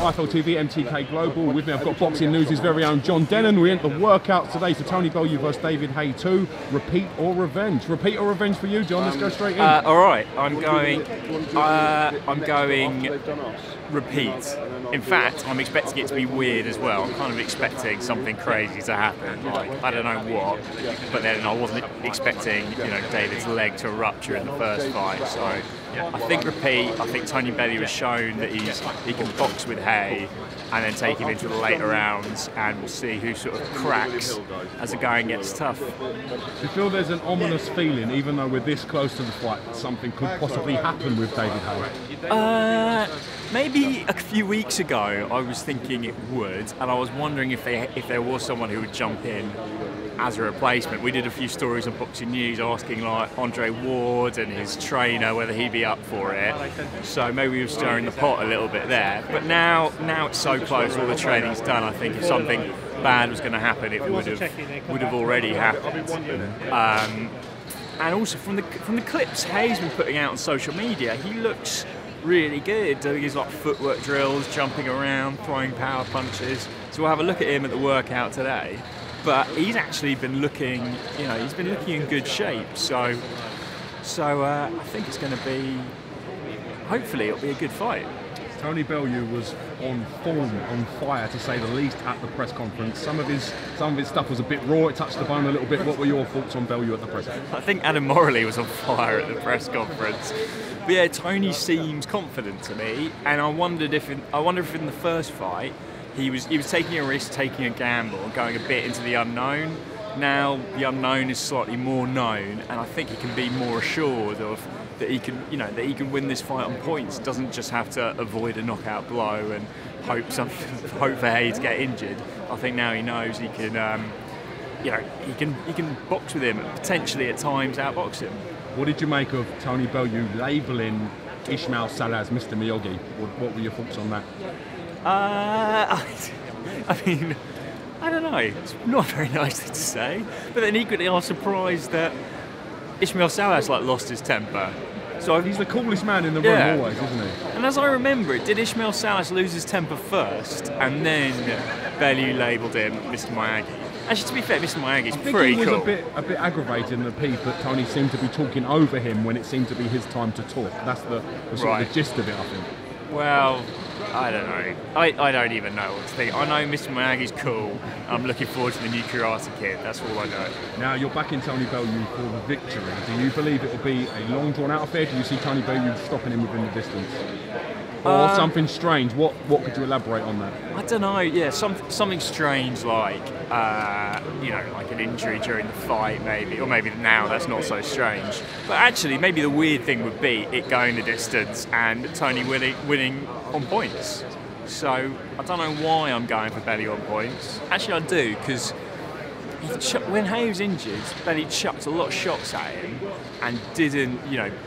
IFL TV, MTK Global. With me, I've got Boxing News' very own John Dennen. We enter the workout today for Tony Bellew versus David Haye 2. Repeat or revenge? Repeat or revenge for you, John? Let's go straight in. All right, I'm going repeat. In fact, I'm expecting it to be weird as well. I'm kind of expecting something crazy to happen. Like, I don't know what, but then I wasn't expecting, David's leg to rupture in the first fight. So I think repeat. I think Tony Bellew has shown that he can box with Haye and then take him into the later rounds, and we'll see who sort of cracks as the going gets tough. Do you feel there's an ominous feeling, even though we're this close to the fight, that something could possibly happen with David Haye? Maybe a few weeks ago I was thinking it would, and I was wondering if there was someone who would jump in as a replacement. We did a few stories on Boxing News asking like Andre Ward and his trainer whether he'd be up for it. So maybe we were stirring the pot a little bit there. But now it's so close, all the training's done. I think if something bad was going to happen, it would have already happened. And also from the clips Haye's been putting out on social media, he looks really good, doing his footwork drills, jumping around, throwing power punches. So we'll have a look at him at the workout today. But he's actually been looking, he's been looking in good shape. So I think it's going to be, hopefully it'll be a good fight. Tony Bellew was on form, on fire to say the least at the press conference. Some of his stuff was a bit raw, it touched the bone a little bit. What were your thoughts on Bellew at the press conference? I think Adam Morley was on fire at the press conference. But yeah, Tony seems confident to me, and I wonder if in the first fight he was taking a risk, taking a gamble, and going a bit into the unknown. Now the unknown is slightly more known, and I think he can be more assured of that he can win this fight on points. Doesn't just have to avoid a knockout blow and hope for Haye to get injured. I think now he knows he can, he can box with him and potentially at times outbox him. What did you make of Tony Bellew labelling Ismail Salas Mr. Miyagi? What were your thoughts on that? I mean, I don't know. It's not a very nice thing to say. But then equally, I was surprised that Ismail Salas lost his temper. So he's the coolest man in the room always, isn't he? And as I remember it, did Ismail Salas lose his temper first, and then Bellew labelled him Mr. Miyagi? Actually, to be fair, Mr. Miyagi's pretty cool. I think he was a bit aggravated in the piece that Tony seemed to be talking over him when it seemed to be his time to talk. That's the sort of the gist of it, I think. Well, I don't know. I don't even know what to think. I know Mr. Miyagi's cool. I'm looking forward to the new Karate Kid. That's all I know. Now, you're backing Tony Bellew for the victory. Do you believe it will be a long, drawn-out affair? Do you see Tony Bellew stopping him within the distance? Or something strange? What could you elaborate on that? I don't know. Yeah, something strange like like an injury during the fight, maybe, or maybe now that's not so strange. But actually, maybe the weird thing would be it going the distance and Tony winning on points. So I don't know why I'm going for Bellew on points. Actually, I do, because when Haye was injured, Bellew chucked a lot of shots at him and didn't,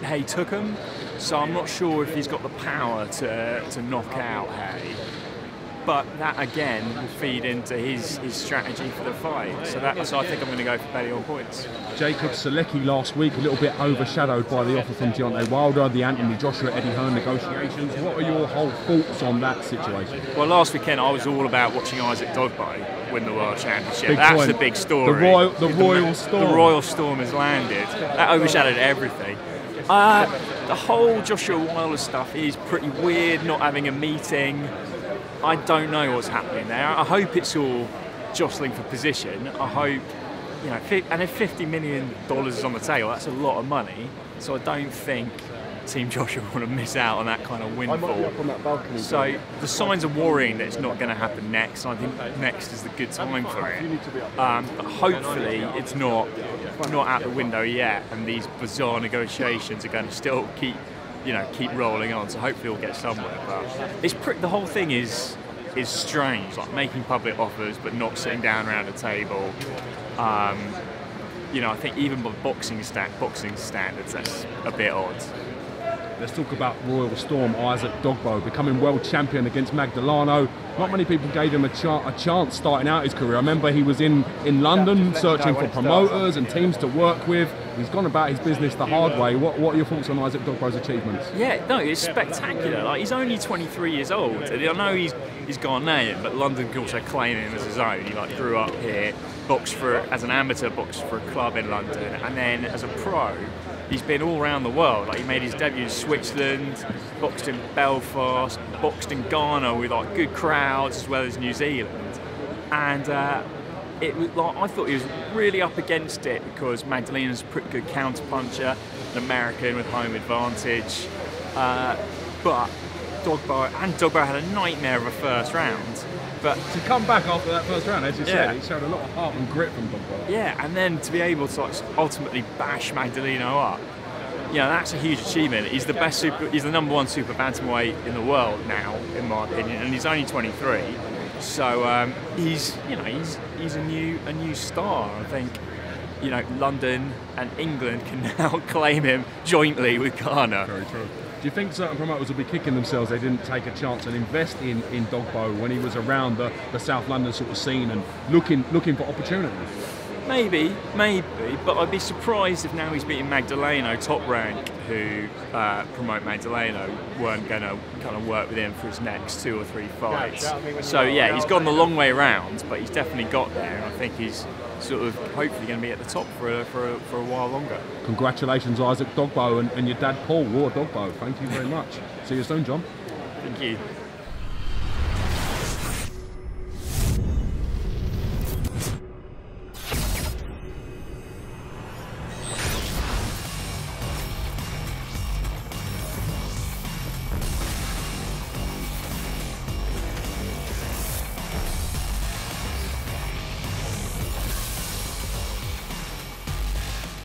Haye took them. So I'm not sure if he's got the power to knock out Haye. But that again will feed into his strategy for the fight. So I think I'm going to go for Bellew on points. Jacob Selecki last week, a little bit overshadowed by the offer from Deontay Wilder, the Anthony Joshua, Eddie Hearn negotiations. What are your whole thoughts on that situation? Well, last weekend I was all about watching Isaac Dogboe win the World Championship. That's the big story. The Royal Storm. The Royal Storm has landed. That overshadowed everything. The whole Joshua Wilder stuff is pretty weird, not having a meeting. I don't know what's happening there. I hope it's all jostling for position. I hope, and if $50 million is on the table, that's a lot of money. So I don't think Team Joshua want to miss out on that kind of windfall. So the signs are worrying that it's not going to happen next. I think next is the good time for it. But hopefully it's not out the window yet, and these bizarre negotiations are going to still keep rolling on. So hopefully we'll get somewhere. But the whole thing is strange, like making public offers but not sitting down around a table. I think even by boxing standards, that's a bit odd. Let's talk about Royal Storm, Isaac Dogboe becoming world champion against Magdaleno. not many people gave him a chance starting out his career. I remember he was in London searching for promoters and teams to work with. He's gone about his business the hard way. What are your thoughts on Isaac Dogbo's achievements? Yeah, no, it's spectacular. Like, he's only 23 years old. And I know he's Ghanaian, but London can also claim him as his own. He like grew up here, boxed as an amateur, boxed for a club in London, and then as a pro, he's been all around the world. Like, he made his debut in Switzerland, boxed in Belfast, boxed in Ghana with like good crowds, as well as New Zealand. And it was like, I thought he was really up against it because Magdalena's a pretty good counter-puncher, an American with home advantage. But Dogbo had a nightmare of a first round. But to come back after that first round, as you said, he showed a lot of heart and grit from Dogbo. Yeah, and then to be able to like, ultimately bash Magdaleno up, that's a huge achievement. He's the best he's the #1 super bantamweight in the world now, in my opinion, and he's only 23. So he's a new star. I think London and England can now claim him jointly with Ghana. Very true. Do you think certain promoters will be kicking themselves they didn't take a chance and invest in Dogbo when he was around the South London sort of scene and looking for opportunities? Maybe, but I'd be surprised if now he's beating Magdaleno, Top Rank, who promote Magdaleno, weren't going to kind of work with him for his next 2 or 3 fights. So yeah, he's gone the long way around, but he's definitely got there, and I think he's sort of hopefully going to be at the top for a while longer. Congratulations, Isaac Dogbo, and your dad Paul, War Dogbo. Thank you very much. See you soon, John. Thank you.